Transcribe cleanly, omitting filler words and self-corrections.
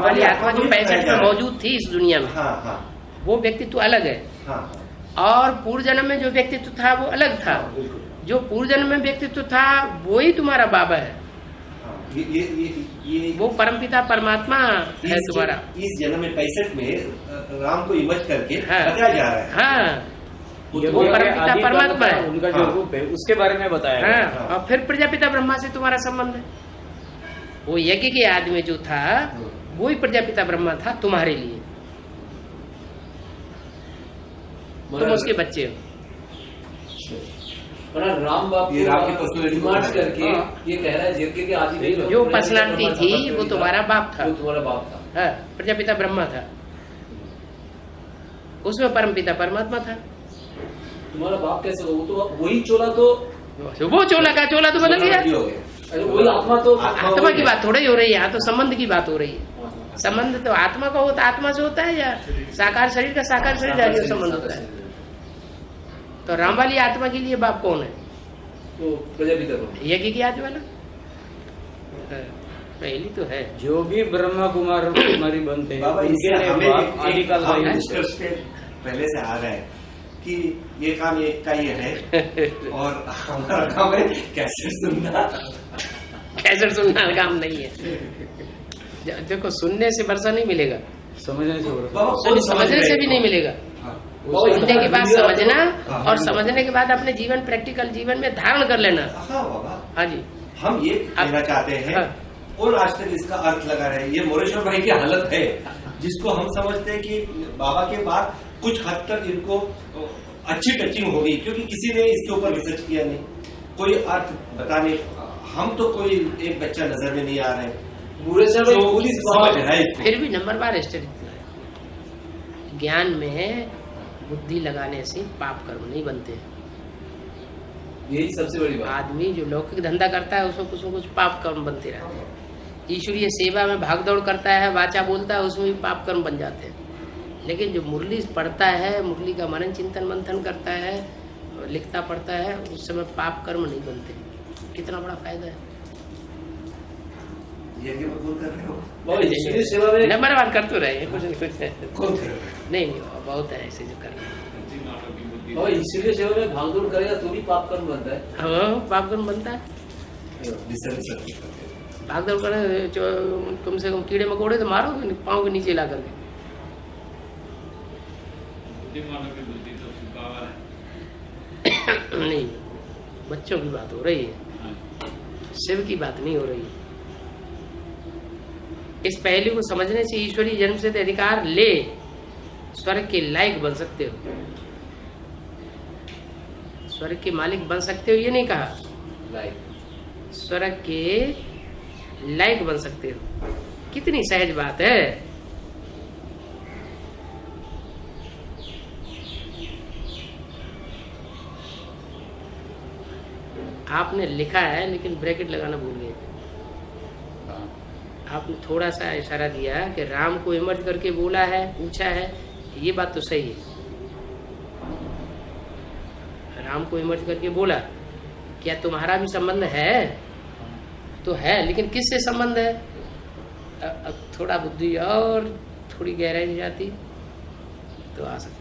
राम वाली आत्मा जो 65 में मौजूद थी इस दुनिया में, वो व्यक्तित्व अलग है। और पूर्व जन्म में जो व्यक्तित्व था वो अलग था। जो पूर्व जन्म में व्यक्तित्व था वो ही तुम्हारा बाबा है। ये वो परमपिता परमात्मा है तुम्हारा। इस जन्म में 65 में राम को इमर्ज करके बताया जा रहा है। हाँ, वो परमपिता परमात्मा है, उनका जो रूप है उसके बारे में बताया है। और फिर प्रजापिता ब्रह्मा से तुम्हारा संबंध है। वो यज्ञ के आदि में जो था वो ही प्रजापिता ब्रह्मा था तुम्हारे लिए। तुम उसके बच्चे हो। राम बाप करके ये कह रहा है यज्ञ के आदि में जो पर्सनालिटी थी वो तुम्हारा बाप था। वो तुम्हारा बाप था। प्रजापिता ब्रह्मा था, उसमें परमपिता परमात्मा था। तुम्हारा बाप कैसे हो? वो तो वही चोला, तो वो चोला का चोला तो बदल गया। वही आत्मा, तो आत्मा की बात थोड़ी हो रही है, यहाँ तो संबंध की बात हो रही है। संबंध तो आत्मा का होता, आत्मा से होता है, या साकार शरीर का साकार शरीर जाके संबंध होता है। तो राम वाली आत्मा के लिए बाप कौन है? तो प्रजापिता यज्ञ की आत्मा वाला पहली तो है। जो भी ब्रह्मा कुमारी बनते हैं उनके लिए आदिकाल पहले से आ रहा है कि ये काम एक का ही है और हमारा काम है कैसे सुनना। कैसे सुनना काम नहीं है। देखो, सुनने से वर्षा नहीं मिलेगा, समझने से भी नहीं मिलेगा। सुनने के बाद समझना, और समझने के बाद अपने जीवन, प्रैक्टिकल जीवन में धारण कर लेना। हाँ जी, हम ये कहना चाहते हैं और आज तक इसका अर्थ लगा रहे। ये मोरेश्वर भाई की हालत है जिसको हम समझते हैं कि बाबा के बाद कुछ हद तक इनको अच्छी टचिंग होगी, क्योंकि किसी ने इसके ऊपर रिसर्च किया नहीं, कोई अर्थ बताने। हम तो कोई एक बच्चा नजर में नहीं आ रहा है, समझ रहा है। फिर भी नंबरवार स्टडी, ज्ञान में बुद्धि लगाने से पाप कर्म नहीं बनते। यही सबसे बड़ी बात। आदमी जो लौकिक धंधा करता है उसमें कुछ न कुछ पाप कर्म बनते रहते हैं। ईश्वरीय सेवा में भागदौड़ करता है, वाचा बोलता है, उसमें भी पाप कर्म बन जाते हैं। लेकिन जो मुरली पढ़ता है, मुरली का मनन चिंतन मंथन करता है, लिखता पढ़ता है, उस समय पाप कर्म नहीं बनते। कितना बड़ा फायदा है। नंबर वन कर तो रहे कुछ नहीं, बहुत है ऐसे जो कर रहे हैं। और इसीलिए सेवा में भागदौड़ करेगा तो भी पाप कर्म बनता है। हाँ, पाप कर्म बनता है। भागदौड़ करे, कम से कम कीड़े मकोड़े तो मारो पाँव के नीचे ला करके। नहीं, बच्चों की बात हो रही है, शिव की बात नहीं हो रही है। इस पहलू को समझने से ईश्वरीय जन्म से अधिकार ले स्वर्ग के लायक बन सकते हो। स्वर्ग के मालिक बन सकते हो ये नहीं कहा, स्वर्ग के लायक बन सकते हो। कितनी सहज बात है। आपने लिखा है लेकिन ब्रैकेट लगाना भूल गए। आपने थोड़ा सा इशारा दिया कि राम को इमर्ज करके बोला है, पूछा है, ये बात तो सही है। राम को इमर्ज करके बोला, क्या तुम्हारा भी संबंध है? तो है, लेकिन किससे संबंध है? अब थोड़ा बुद्धि और थोड़ी गहराई जाती तो आ सकती।